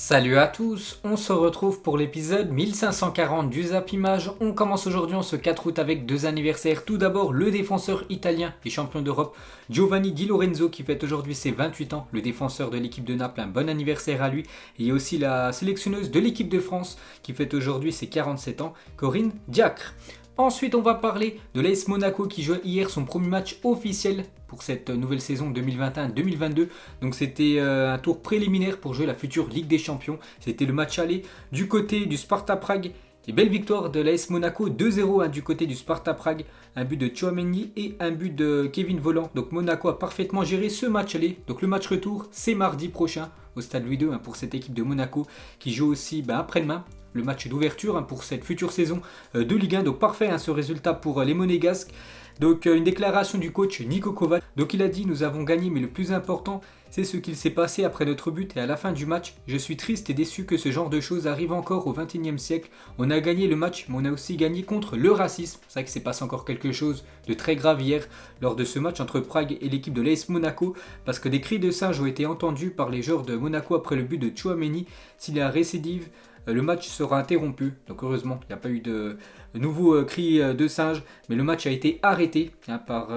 Salut à tous, on se retrouve pour l'épisode 1540 du Zap Image. On commence aujourd'hui en ce 4 août avec deux anniversaires. Tout d'abord, le défenseur italien et champion d'Europe Giovanni Di Lorenzo qui fête aujourd'hui ses 28 ans. Le défenseur de l'équipe de Naples, un bon anniversaire à lui. Et il y a aussi la sélectionneuse de l'équipe de France qui fête aujourd'hui ses 47 ans, Corinne Diacre. Ensuite, on va parler de l'AS Monaco qui jouait hier son premier match officiel pour cette nouvelle saison 2021-2022. Donc c'était un tour préliminaire pour jouer la future Ligue des Champions. C'était le match aller du côté du Sparta Prague. Et belle victoire de l'AS Monaco 2-0 du côté du Sparta Prague. Un but de Tchouaméni et un but de Kevin Volland. Donc Monaco a parfaitement géré ce match aller. Donc le match retour, c'est mardi prochain au stade Louis II pour cette équipe de Monaco qui joue aussi après-demain le match d'ouverture pour cette future saison de Ligue 1. Donc parfait ce résultat pour les Monégasques. Donc une déclaration du coach Niko Kovac. Donc il a dit: nous avons gagné, mais le plus important c'est ce qu'il s'est passé après notre but et à la fin du match. Je suis triste et déçu que ce genre de choses arrive encore au XXIe siècle. On a gagné le match, mais on a aussi gagné contre le racisme. C'est vrai que s'est passé encore quelque chose de très grave hier lors de ce match entre Prague et l'équipe de l'AS Monaco, parce que des cris de singe ont été entendus par les joueurs de Monaco après le but de Tchouaméni. S'il y a récidive, le match sera interrompu. Donc heureusement, il n'y a pas eu de nouveaux cris de singe, mais le match a été arrêté par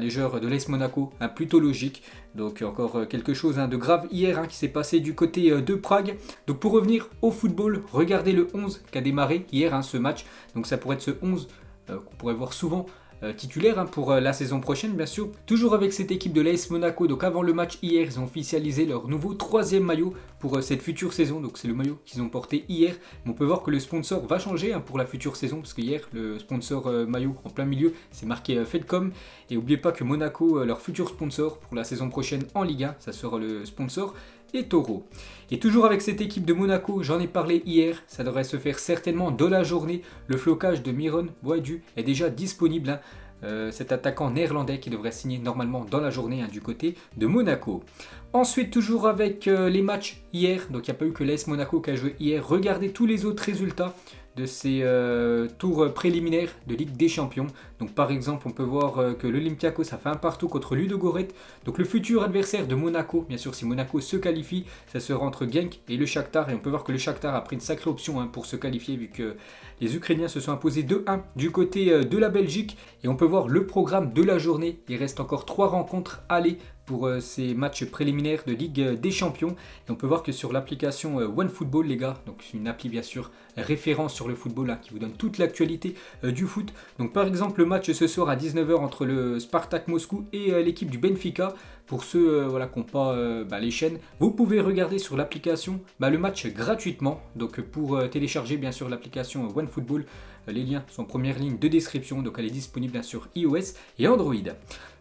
les joueurs de l'AS Monaco, plutôt logique. Donc encore quelque chose de grave hier qui s'est passé du côté de Prague. Donc pour revenir au football, regardez le 11 qui a démarré hier ce match. Donc ça pourrait être ce 11 qu'on pourrait voir souvent titulaire pour la saison prochaine bien sûr. Toujours avec cette équipe de l'AS Monaco. Donc avant le match hier, ils ont officialisé leur nouveau 3e maillot pour cette future saison. Donc c'est le maillot qu'ils ont porté hier. Mais on peut voir que le sponsor va changer pour la future saison, parce que hier le sponsor maillot en plein milieu c'est marqué Fedcom. Et n'oubliez pas que Monaco, leur futur sponsor pour la saison prochaine en Ligue 1, ça sera le sponsor Taureau. Et toujours avec cette équipe de Monaco, j'en ai parlé hier, ça devrait se faire certainement dans la journée. Le flocage de Miron Boadu est déjà disponible. Cet attaquant néerlandais qui devrait signer normalement dans la journée du côté de Monaco. Ensuite, toujours avec les matchs hier, donc il n'y a pas eu que l'AS Monaco qui a joué hier. Regardez tous les autres résultats de ces tours préliminaires de Ligue des Champions. Donc par exemple, on peut voir que l'Olympiakos a fait un partout contre Ludogorets. Donc le futur adversaire de Monaco, bien sûr si Monaco se qualifie, ça sera entre Genk et le Shakhtar. Et on peut voir que le Shakhtar a pris une sacrée option pour se qualifier, vu que les Ukrainiens se sont imposés 2-1 du côté de la Belgique. Et on peut voir le programme de la journée. Il reste encore 3 rencontres aller pour ces matchs préliminaires de Ligue des Champions. Et on peut voir que sur l'application OneFootball, les gars, donc c'est une appli bien sûr référence sur le football qui vous donne toute l'actualité du foot. Donc par exemple le match ce soir à 19h entre le Spartak Moscou et l'équipe du Benfica. Pour ceux qui n'ont pas les chaînes, vous pouvez regarder sur l'application le match gratuitement. Donc pour télécharger bien sûr l'application OneFootball, les liens sont en première ligne de description. Donc elle est disponible bien sûr iOS et Android.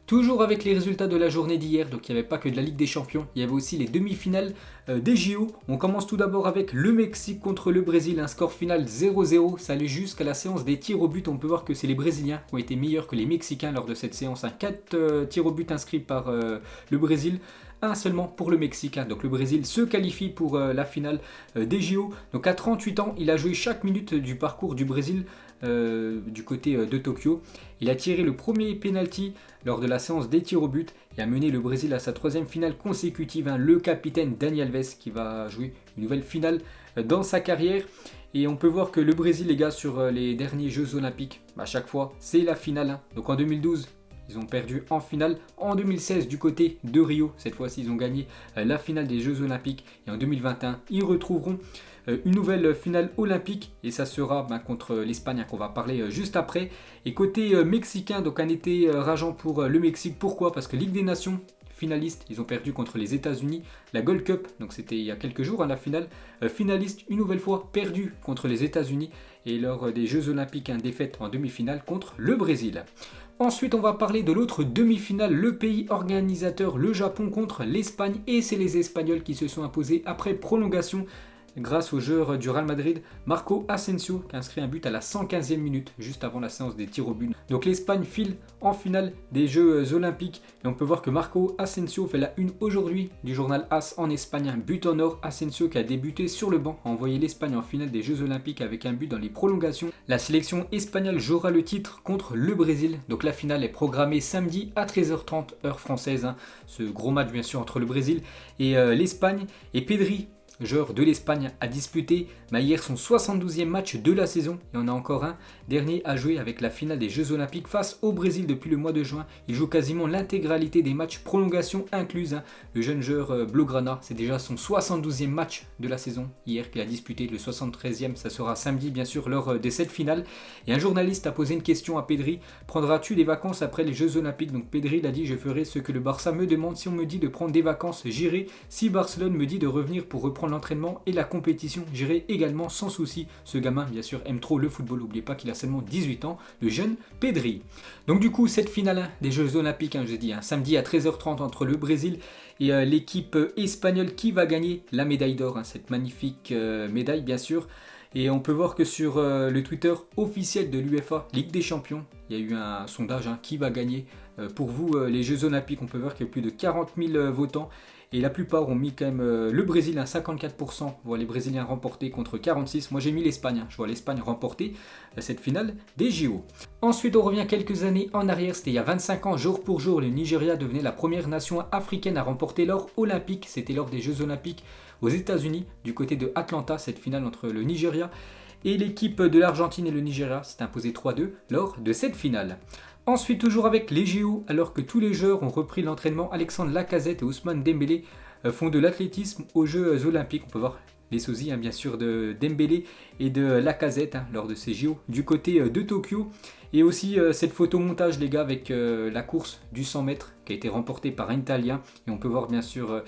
Toujours avec les résultats de la journée d'hier, donc il n'y avait pas que de la Ligue des Champions, il y avait aussi les demi-finales des JO. On commence tout d'abord avec le Mexique contre le Brésil, un score final 0-0, ça allait jusqu'à la séance des tirs au but. On peut voir que c'est les Brésiliens qui ont été meilleurs que les Mexicains lors de cette séance. 4 tirs au but inscrits par le Brésil, un seulement pour le Mexique. Donc le Brésil se qualifie pour la finale des JO. Donc à 38 ans, il a joué chaque minute du parcours du Brésil du côté de Tokyo. Il a tiré le premier penalty lors de la séance des tirs au but et a mené le Brésil à sa 3e finale consécutive. Le capitaine Dani Alves qui va jouer une nouvelle finale dans sa carrière. Et on peut voir que le Brésil, les gars, sur les derniers Jeux Olympiques, à chaque fois c'est la finale. Donc en 2012, ils ont perdu en finale. En 2016, du côté de Rio, cette fois-ci, ils ont gagné la finale des Jeux Olympiques. Et en 2021, ils retrouveront une nouvelle finale olympique. Et ça sera contre l'Espagne qu'on va parler juste après. Et côté mexicain, donc un été rageant pour le Mexique. Pourquoi ? Parce que Ligue des Nations, finalistes, ils ont perdu contre les États-Unis. La Gold Cup, donc c'était il y a quelques jours la finale. Finaliste, une nouvelle fois, perdu contre les États-Unis. Et lors des Jeux Olympiques, défaite en demi-finale contre le Brésil. Ensuite, on va parler de l'autre demi-finale, le pays organisateur, le Japon contre l'Espagne. Et c'est les Espagnols qui se sont imposés après prolongation grâce au joueur du Real Madrid, Marco Asensio, qui a inscrit un but à la 115e minute, juste avant la séance des tirs au but. Donc l'Espagne file en finale des Jeux Olympiques. Et on peut voir que Marco Asensio fait la une aujourd'hui du journal AS en Espagne. Un but en or. Asensio qui a débuté sur le banc a envoyé l'Espagne en finale des Jeux Olympiques avec un but dans les prolongations. La sélection espagnole jouera le titre contre le Brésil. Donc la finale est programmée samedi à 13h30 heure française. Ce gros match bien sûr entre le Brésil et l'Espagne. Et Pedri joueur de l'Espagne a disputé hier son 72e match de la saison et on a encore un dernier à jouer avec la finale des Jeux Olympiques face au Brésil depuis le mois de juin. Il joue quasiment l'intégralité des matchs, prolongation incluse. Le jeune joueur Blaugrana, c'est déjà son 72e match de la saison hier qu'il a disputé. Le 73e, ça sera samedi bien sûr lors de cette finale. Et un journaliste a posé une question à Pedri: prendras-tu des vacances après les Jeux Olympiques? Donc Pedri il a dit: je ferai ce que le Barça me demande. Si on me dit de prendre des vacances, j'irai. Si Barcelone me dit de revenir pour reprendre l'entraînement et la compétition, j'irai également sans souci. Ce gamin bien sûr aime trop le football, n'oubliez pas qu'il a seulement 18 ans, le jeune Pedri. Donc du coup cette finale des Jeux Olympiques, je dis, samedi à 13h30 entre le Brésil et l'équipe espagnole qui va gagner la médaille d'or, cette magnifique médaille bien sûr. Et on peut voir que sur le Twitter officiel de l'UEFA Ligue des Champions, il y a eu un sondage qui va gagner pour vous les Jeux Olympiques. On peut voir qu'il y a plus de 40 000 votants. Et la plupart ont mis quand même le Brésil, 54%. On voit les Brésiliens remporter contre 46%. Moi j'ai mis l'Espagne, je vois l'Espagne remporter cette finale des JO. Ensuite on revient quelques années en arrière, c'était il y a 25 ans, jour pour jour, le Nigeria devenait la première nation africaine à remporter l'or olympique. C'était lors des Jeux Olympiques aux États-Unis, du côté de Atlanta, cette finale entre le Nigeria et l'équipe de l'Argentine et le Nigeria s'est imposé 3-2 lors de cette finale. Ensuite, toujours avec les JO, alors que tous les joueurs ont repris l'entraînement, Alexandre Lacazette et Ousmane Dembélé font de l'athlétisme aux Jeux Olympiques. On peut voir les sosies bien sûr de Dembélé et de Lacazette lors de ces JO du côté de Tokyo. Et aussi cette photomontage les gars avec la course du 100 mètres qui a été remportée par un Italien. Et on peut voir bien sûr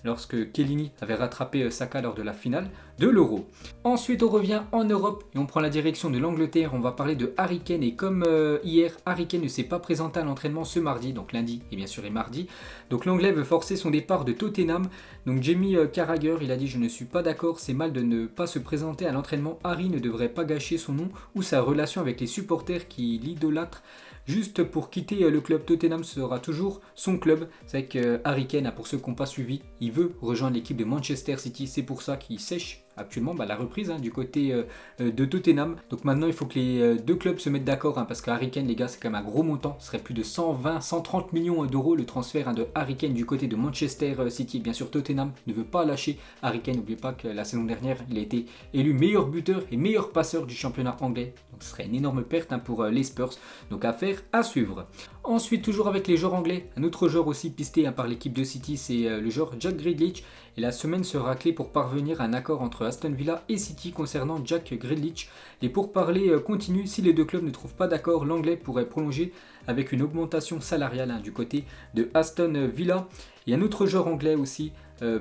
lorsque Chiellini avait rattrapé Saka lors de la finale de l'Euro. Ensuite on revient en Europe et on prend la direction de l'Angleterre. On va parler de Harry Kane et comme hier, Harry Kane ne s'est pas présenté à l'entraînement ce mardi, donc lundi et bien sûr et mardi. Donc l'Anglais veut forcer son départ de Tottenham. Donc Jamie Carragher il a dit: je ne suis pas d'accord, c'est mal de ne pas se présenter à l'entraînement. Harry ne devrait pas gâcher son nom ou sa relation avec les supporters qui l'idolâtrent. Juste pour quitter le club, Tottenham sera toujours son club. C'est vrai que Harry Kane, pour ceux qui n'ont pas suivi, il veut rejoindre l'équipe de Manchester City. C'est pour ça qu'il sèche actuellement la reprise du côté de Tottenham. Donc maintenant il faut que les deux clubs se mettent d'accord parce que Harry Kane les gars c'est quand même un gros montant. Ce serait plus de 120-130 millions d'euros le transfert de Harry Kane du côté de Manchester City. Bien sûr Tottenham ne veut pas lâcher Harry Kane. N'oubliez pas que la saison dernière il a été élu meilleur buteur et meilleur passeur du championnat anglais. Donc ce serait une énorme perte pour les Spurs. Donc affaire à suivre. Ensuite toujours avec les joueurs anglais, un autre joueur aussi pisté par l'équipe de City, c'est le joueur Jack Grealish. Et la semaine sera clé pour parvenir à un accord entre Aston Villa et City concernant Jack Grealish. Les pourparlers continuent. Si les deux clubs ne trouvent pas d'accord, l'anglais pourrait prolonger avec une augmentation salariale du côté de Aston Villa. Et un autre joueur anglais aussi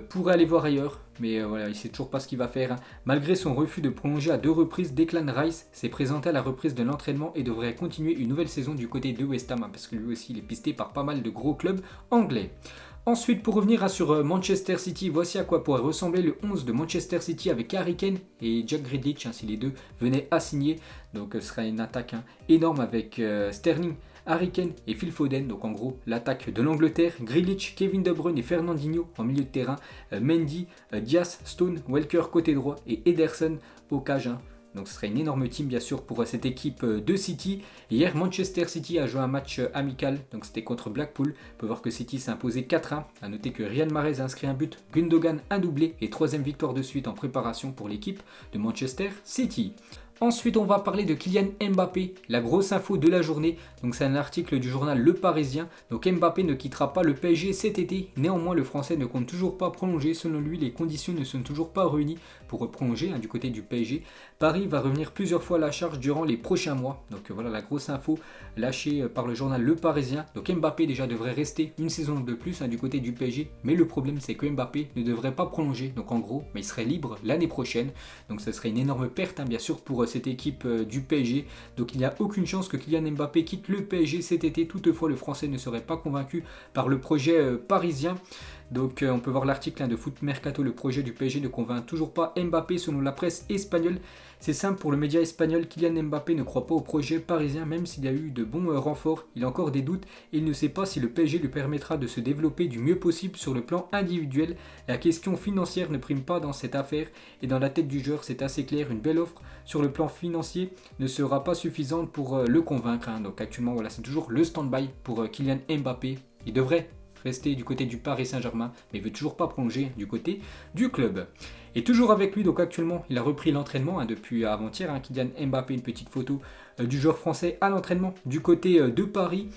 pourrait aller voir ailleurs, mais voilà, il ne sait toujours pas ce qu'il va faire. Malgré son refus de prolonger à 2 reprises, Declan Rice s'est présenté à la reprise de l'entraînement et devrait continuer une nouvelle saison du côté de West Ham, parce que lui aussi il est pisté par pas mal de gros clubs anglais. Ensuite, pour revenir sur Manchester City, voici à quoi pourrait ressembler le 11 de Manchester City avec Harry Kane et Jack Grealish, si les deux venaient à signer. Donc ce sera une attaque énorme avec Sterling, Harry Kane et Phil Foden. Donc en gros l'attaque de l'Angleterre, Grealish, Kevin De Bruyne et Fernandinho en milieu de terrain, Mendy, Diaz, Stone, Walker côté droit et Ederson au cage. Donc ce serait une énorme team bien sûr pour cette équipe de City. Hier Manchester City a joué un match amical, donc c'était contre Blackpool. On peut voir que City s'est imposé 4-1. A noter que Riyad Mahrez a inscrit un but, Gundogan un doublé et 3e victoire de suite en préparation pour l'équipe de Manchester City. Ensuite, on va parler de Kylian Mbappé, la grosse info de la journée. Donc c'est un article du journal Le Parisien. Donc Mbappé ne quittera pas le PSG cet été. Néanmoins, le Français ne compte toujours pas prolonger. Selon lui, les conditions ne sont toujours pas réunies pour prolonger du côté du PSG. Paris va revenir plusieurs fois à la charge durant les prochains mois. Donc voilà la grosse info lâchée par le journal Le Parisien. Donc Mbappé déjà devrait rester une saison de plus du côté du PSG. Mais le problème c'est que Mbappé ne devrait pas prolonger. Donc en gros, il serait libre l'année prochaine. Donc ce serait une énorme perte bien sûr pour cette équipe du PSG. Donc il n'y a aucune chance que Kylian Mbappé quitte le PSG cet été. Toutefois, le Français ne serait pas convaincu par le projet parisien. Donc on peut voir l'article de Foot Mercato, le projet du PSG ne convainc toujours pas Mbappé selon la presse espagnole. C'est simple pour le média espagnol, Kylian Mbappé ne croit pas au projet parisien même s'il y a eu de bons renforts. Il a encore des doutes et il ne sait pas si le PSG lui permettra de se développer du mieux possible sur le plan individuel. La question financière ne prime pas dans cette affaire et dans la tête du joueur c'est assez clair, une belle offre sur le plan financier ne sera pas suffisante pour le convaincre. Donc actuellement voilà, c'est toujours le stand-by pour Kylian Mbappé. Il devrait rester du côté du Paris Saint-Germain, mais veut toujours pas prolonger du côté du club. Et toujours avec lui, donc actuellement, il a repris l'entraînement depuis avant-hier. Kylian Mbappé, une petite photo du joueur français à l'entraînement du côté de Paris.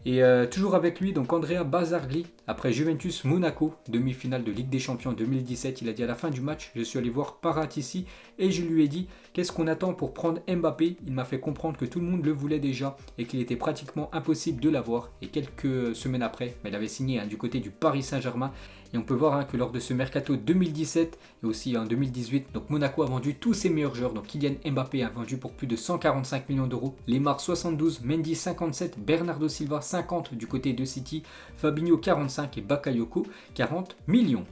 Et toujours avec lui, donc Andrea Barzagli, après Juventus Monaco, demi-finale de Ligue des Champions 2017. Il a dit à la fin du match, je suis allé voir Paratici et je lui ai dit, qu'est-ce qu'on attend pour prendre Mbappé? Il m'a fait comprendre que tout le monde le voulait déjà et qu'il était pratiquement impossible de l'avoir. Et quelques semaines après, il avait signé du côté du Paris Saint-Germain. Et on peut voir que lors de ce mercato 2017 et aussi en 2018, donc Monaco a vendu tous ses meilleurs joueurs. Donc Kylian Mbappé a vendu pour plus de 145 millions d'euros. Lemar 72, Mendy 57, Bernardo Silva 50 du côté de City, Fabinho 45 et Bakayoko 40 millions.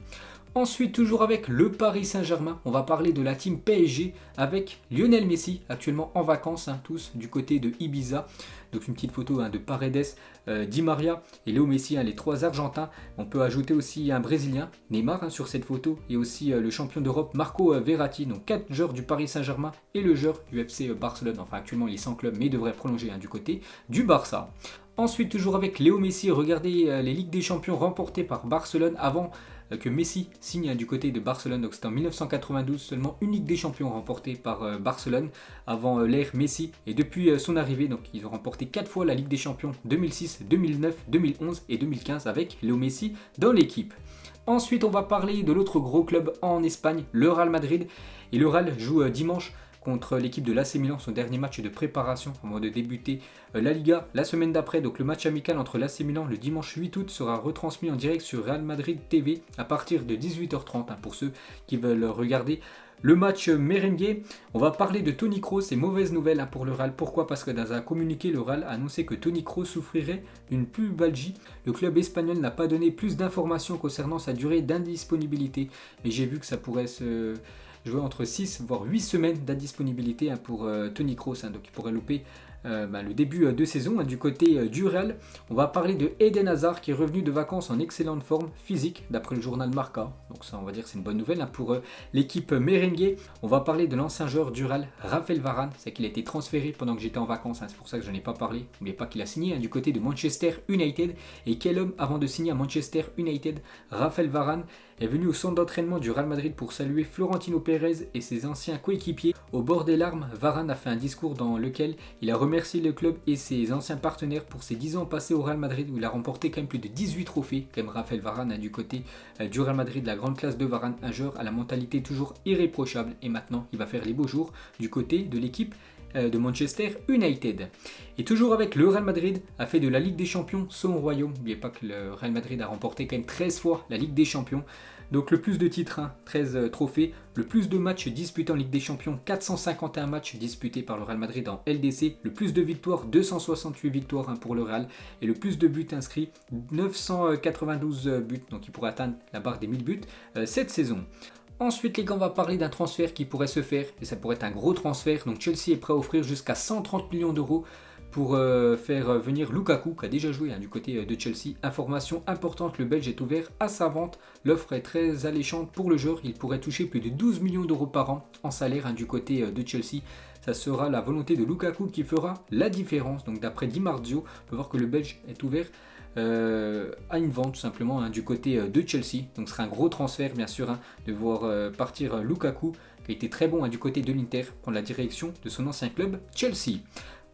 Ensuite, toujours avec le Paris Saint-Germain, on va parler de la team PSG avec Lionel Messi, actuellement en vacances, tous du côté de Ibiza. Donc une petite photo de Paredes, Di Maria et Léo Messi, les trois Argentins. On peut ajouter aussi un Brésilien, Neymar, sur cette photo, et aussi le champion d'Europe Marco Verratti. Donc 4 joueurs du Paris Saint-Germain et le joueur du FC Barcelone. Enfin actuellement il est sans club mais il devrait prolonger du côté du Barça. Ensuite, toujours avec Léo Messi, regardez les Ligues des Champions remportées par Barcelone avant que Messi signe du côté de Barcelone. Donc c'était en 1992, seulement une Ligue des Champions remportée par Barcelone avant l'ère Messi. Et depuis son arrivée, donc ils ont remporté 4 fois la Ligue des Champions 2006, 2009, 2011 et 2015 avec Léo Messi dans l'équipe. Ensuite, on va parler de l'autre gros club en Espagne, le Real Madrid. Et le Real joue dimanche contre l'équipe de l'AC Milan, son dernier match de préparation avant de débuter la Liga la semaine d'après. Donc le match amical entre l'AC Milan le dimanche 8 août sera retransmis en direct sur Real Madrid TV à partir de 18h30 pour ceux qui veulent regarder le match merengue. On va parler de Toni Kroos et mauvaise nouvelle pour le Real. Pourquoi? Parce que dans un communiqué, le Real a annoncé que Toni Kroos souffrirait d'une pubalgie. Le club espagnol n'a pas donné plus d'informations concernant sa durée d'indisponibilité, mais j'ai vu que ça pourrait se jouer entre 6 voire 8 semaines d'indisponibilité pour Toni Kroos, donc il pourrait louper le début de saison du côté du Real. On va parler de Eden Hazard qui est revenu de vacances en excellente forme physique d'après le journal Marca. Donc ça, on va dire que c'est une bonne nouvelle pour l'équipe merengue. On va parler de l'ancien joueur du Real, Raphaël Varane. C'est qu'il a été transféré pendant que j'étais en vacances, c'est pour ça que je n'en ai pas parlé. N'oubliez pas qu'il a signé du côté de Manchester United. Et quel homme avant de signer à Manchester United? Raphaël Varane est venu au centre d'entraînement du Real Madrid pour saluer Florentino Pérez et ses anciens coéquipiers. Au bord des larmes, Varane a fait un discours dans lequel il a remercié le club et ses anciens partenaires pour ses 10 ans passés au Real Madrid où il a remporté quand même plus de 18 trophées. Quand même Raphaël Varane du côté du Real Madrid, la grande classe de Varane, un joueur à la mentalité toujours irréprochable. Et maintenant, il va faire les beaux jours du côté de l'équipe de Manchester United. Et toujours avec le Real Madrid, a fait de la Ligue des Champions son royaume. N'oubliez pas que le Real Madrid a remporté quand même 13 fois la Ligue des Champions. Donc le plus de titres, 13 trophées, le plus de matchs disputés en Ligue des Champions, 451 matchs disputés par le Real Madrid en LDC, le plus de victoires, 268 victoires pour le Real, et le plus de buts inscrits, 992 buts, donc il pourrait atteindre la barre des 1000 buts cette saison. Ensuite les gars, on va parler d'un transfert qui pourrait se faire, et ça pourrait être un gros transfert. Donc Chelsea est prêt à offrir jusqu'à 130 millions d'euros pour faire venir Lukaku, qui a déjà joué du côté de Chelsea. Information importante, le Belge est ouvert à sa vente. L'offre est très alléchante pour le joueur, il pourrait toucher plus de 12 millions d'euros par an en salaire du côté de Chelsea. Ça sera la volonté de Lukaku qui fera la différence. Donc d'après Di Marzio, on peut voir que le Belge est ouvert à une vente tout simplement du côté de Chelsea. Donc ce sera un gros transfert bien sûr de voir partir Lukaku qui a été très bon du côté de l'Inter, prendre la direction de son ancien club Chelsea.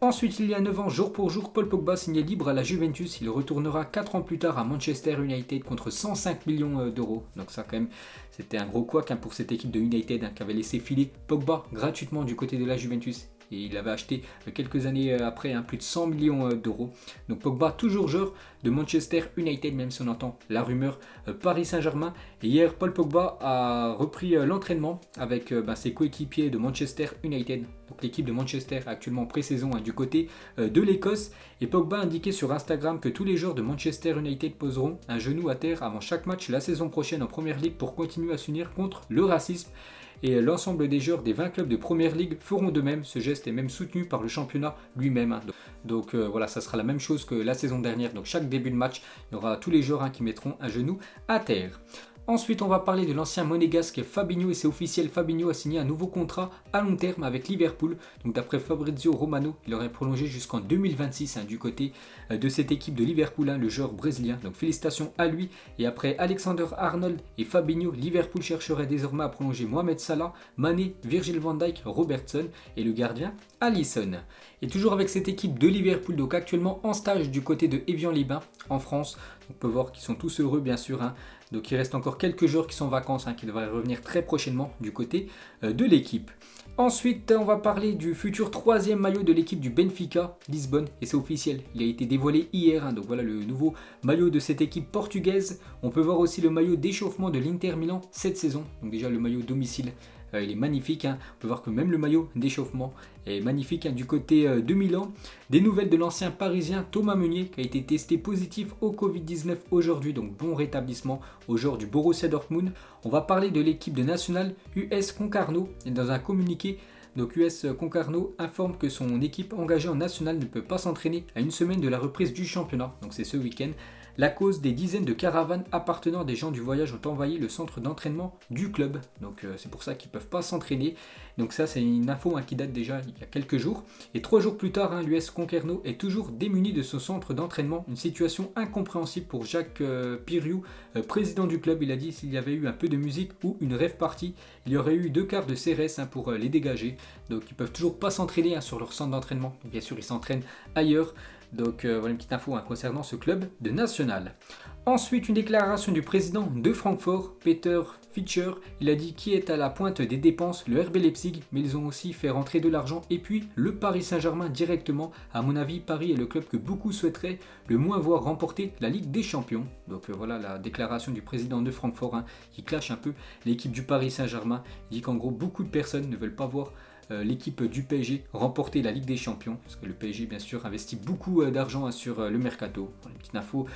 Ensuite, il y a 9 ans, jour pour jour, Paul Pogba signé libre à la Juventus. Il retournera 4 ans plus tard à Manchester United contre 105 millions d'euros. Donc ça quand même, c'était un gros couac pour cette équipe de United qui avait laissé filer Pogba gratuitement du côté de la Juventus. Et il avait acheté quelques années après plus de 100 millions d'euros. Donc Pogba toujours joueur de Manchester United, même si on entend la rumeur Paris Saint-Germain. Et hier, Paul Pogba a repris l'entraînement avec ses coéquipiers de Manchester United. Donc l'équipe de Manchester actuellement en pré-saison du côté de l'Écosse. Et Pogba a indiqué sur Instagram que tous les joueurs de Manchester United poseront un genou à terre avant chaque match la saison prochaine en Première Ligue pour continuer à s'unir contre le racisme. Et l'ensemble des joueurs des 20 clubs de Première Ligue feront de même. Ce geste est même soutenu par le championnat lui-même. Donc voilà, ça sera la même chose que la saison dernière. Donc chaque début de match, il y aura tous les joueurs qui mettront un genou à terre. Ensuite, on va parler de l'ancien monégasque Fabinho et c'est officiel, Fabinho a signé un nouveau contrat à long terme avec Liverpool. Donc d'après Fabrizio Romano, il aurait prolongé jusqu'en 2026 du côté de cette équipe de Liverpool, le joueur brésilien. Donc félicitations à lui. Et après Alexander Arnold et Fabinho, Liverpool chercherait désormais à prolonger Mohamed Salah, Mané, Virgil van Dijk, Robertson et le gardien Alisson. Et toujours avec cette équipe de Liverpool, donc actuellement en stage du côté de Évian-les-Bains en France. On peut voir qu'ils sont tous heureux bien sûr. Donc il reste encore quelques joueurs qui sont en vacances, qui devraient revenir très prochainement du côté de l'équipe. Ensuite, on va parler du futur troisième maillot de l'équipe du Benfica Lisbonne. Et c'est officiel, il a été dévoilé hier. Donc voilà le nouveau maillot de cette équipe portugaise. On peut voir aussi le maillot d'échauffement de l'Inter Milan cette saison. Donc déjà le maillot domicile. Il est magnifique, on peut voir que même le maillot d'échauffement est magnifique du côté de Milan. Des nouvelles de l'ancien parisien Thomas Meunier qui a été testé positif au Covid-19 aujourd'hui, donc bon rétablissement au joueur du Borussia Dortmund. On va parler de l'équipe de nationale US Concarneau et dans un communiqué, donc US Concarneau informe que son équipe engagée en national ne peut pas s'entraîner à une semaine de la reprise du championnat, donc c'est ce week-end. La cause des dizaines de caravanes appartenant à des gens du voyage ont envahi le centre d'entraînement du club. Donc c'est pour ça qu'ils ne peuvent pas s'entraîner. Donc ça c'est une info qui date déjà il y a quelques jours. Et 3 jours plus tard, l'US Concarneau est toujours démuni de son centre d'entraînement. Une situation incompréhensible pour Jacques Piriou, président du club. Il a dit s'il y avait eu un peu de musique ou une rave party, il y aurait eu 2 quarts de CRS pour les dégager. Donc ils ne peuvent toujours pas s'entraîner sur leur centre d'entraînement. Bien sûr ils s'entraînent ailleurs. Donc voilà une petite info concernant ce club de national. Ensuite, une déclaration du président de Francfort, Peter Fischer. Il a dit qui est à la pointe des dépenses, le RB Leipzig, mais ils ont aussi fait rentrer de l'argent et puis le Paris Saint-Germain directement. À mon avis, Paris est le club que beaucoup souhaiteraient le moins voir remporter la Ligue des Champions. Donc voilà la déclaration du président de Francfort qui clash un peu l'équipe du Paris Saint-Germain. Il dit qu'en gros, beaucoup de personnes ne veulent pas voir l'équipe du PSG remporter la Ligue des Champions, parce que le PSG bien sûr investit beaucoup d'argent sur le mercato. Une petite info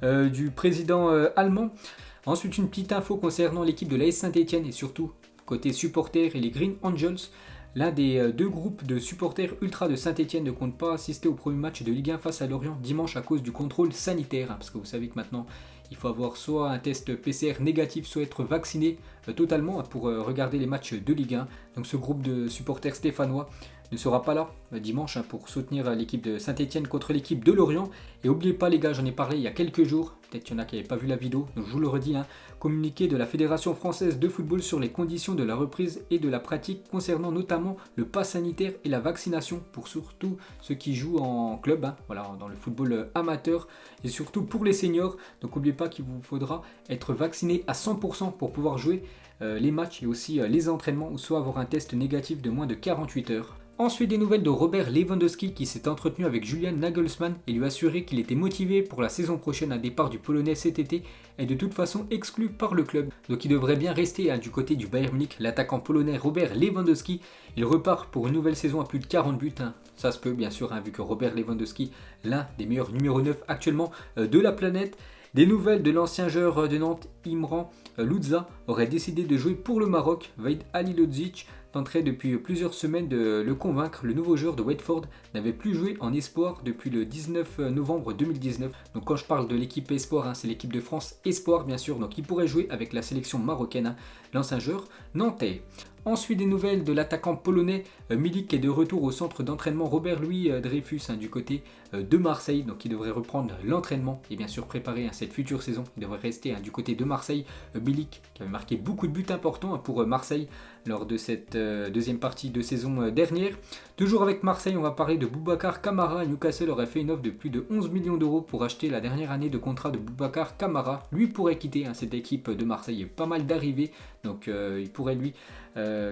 du président allemand. Ensuite une petite info concernant l'équipe de l'AS Saint-Etienne et surtout côté supporters et les Green Angels. L'un des 2 groupes de supporters ultra de Saint-Etienne ne compte pas assister au premier match de Ligue 1 face à Lorient dimanche à cause du contrôle sanitaire, parce que vous savez que maintenant il faut avoir soit un test PCR négatif, soit être vacciné totalement pour regarder les matchs de Ligue 1. Donc ce groupe de supporters stéphanois ne sera pas là dimanche pour soutenir l'équipe de Saint-Etienne contre l'équipe de Lorient. Et n'oubliez pas les gars, j'en ai parlé il y a quelques jours, peut-être qu'il y en a qui n'avaient pas vu la vidéo, donc je vous le redis, communiqué de la Fédération Française de Football sur les conditions de la reprise et de la pratique concernant notamment le pass sanitaire et la vaccination pour surtout ceux qui jouent en club, voilà, dans le football amateur et surtout pour les seniors. Donc n'oubliez pas qu'il vous faudra être vacciné à 100% pour pouvoir jouer les matchs et aussi les entraînements ou soit avoir un test négatif de moins de 48 heures. Ensuite, des nouvelles de Robert Lewandowski qui s'est entretenu avec Julian Nagelsmann et lui a assuré qu'il était motivé pour la saison prochaine à départ du Polonais cet été et de toute façon exclu par le club. Donc il devrait bien rester du côté du Bayern Munich. L'attaquant polonais Robert Lewandowski, il repart pour une nouvelle saison à plus de 40 buts. Ça se peut bien sûr vu que Robert Lewandowski, l'un des meilleurs numéro 9 actuellement de la planète. Des nouvelles de l'ancien joueur de Nantes Imran Louza aurait décidé de jouer pour le Maroc. Vaid Halilodzic tenterait depuis plusieurs semaines de le convaincre. Le nouveau joueur de Watford n'avait plus joué en espoir depuis le 19 novembre 2019. Donc quand je parle de l'équipe espoir, c'est l'équipe de France espoir bien sûr. Donc il pourrait jouer avec la sélection marocaine, l'ancien joueur nantais. Ensuite, des nouvelles de l'attaquant polonais Milik qui est de retour au centre d'entraînement Robert-Louis Dreyfus du côté de Marseille. Donc il devrait reprendre l'entraînement et bien sûr préparer cette future saison. Il devrait rester du côté de Marseille. Milik qui avait marqué beaucoup de buts importants pour Marseille lors de cette deuxième partie de saison dernière. Toujours avec Marseille, on va parler de Boubacar Kamara. Newcastle aurait fait une offre de plus de 11 millions d'euros pour acheter la dernière année de contrat de Boubacar Kamara. Lui pourrait quitter cette équipe de Marseille. Il y a pas mal d'arrivées, donc il pourrait lui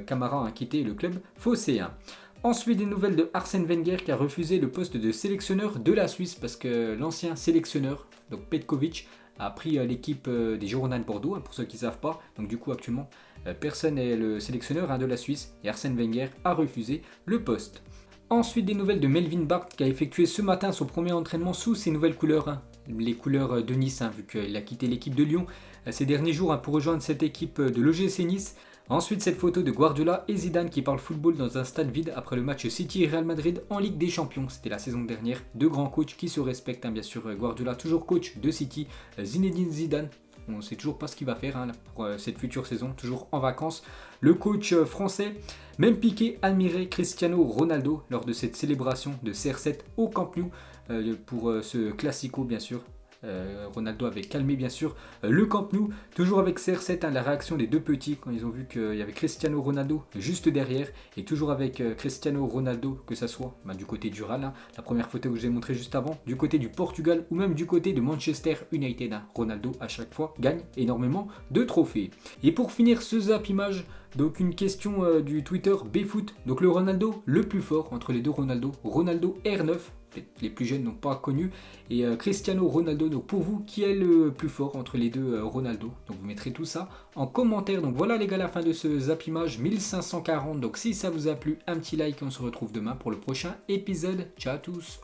Kamara quitter le club phocéen. Ensuite, des nouvelles de Arsène Wenger qui a refusé le poste de sélectionneur de la Suisse parce que l'ancien sélectionneur, donc Petkovic, a pris l'équipe des Girondins de Bordeaux, pour ceux qui ne savent pas. Donc du coup actuellement personne n'est le sélectionneur de la Suisse et Arsène Wenger a refusé le poste. Ensuite, des nouvelles de Melvin Barth qui a effectué ce matin son premier entraînement sous ses nouvelles couleurs, les couleurs de Nice, vu qu'il a quitté l'équipe de Lyon ces derniers jours pour rejoindre cette équipe de l'OGC Nice. Ensuite, cette photo de Guardiola et Zidane qui parlent football dans un stade vide après le match City et Real Madrid en Ligue des Champions. C'était la saison dernière. Deux grands coachs qui se respectent, bien sûr. Guardiola, toujours coach de City. Zinedine Zidane, On ne sait toujours pas ce qu'il va faire là, pour cette future saison, toujours en vacances. Le coach français, même Piqué admirait Cristiano Ronaldo lors de cette célébration de CR7 au Camp Nou pour ce Classico bien sûr. Ronaldo avait calmé bien sûr le Camp Nou, toujours avec CR7, la réaction des deux petits quand ils ont vu qu'il y avait Cristiano Ronaldo juste derrière, et toujours avec Cristiano Ronaldo, que ça soit du côté du RAL, la première photo que je vous ai montrée juste avant, du côté du Portugal ou même du côté de Manchester United. Ronaldo à chaque fois gagne énormément de trophées. Et pour finir ce zap image, donc une question du Twitter Bfoot, donc le Ronaldo le plus fort entre les deux Ronaldo, Ronaldo R9, les plus jeunes n'ont pas connu, et Cristiano Ronaldo. Donc pour vous, qui est le plus fort entre les deux Ronaldo? Donc vous mettrez tout ça en commentaire. Donc voilà les gars, la fin de ce zap image 1540. Donc si ça vous a plu, un petit like et on se retrouve demain pour le prochain épisode. Ciao à tous.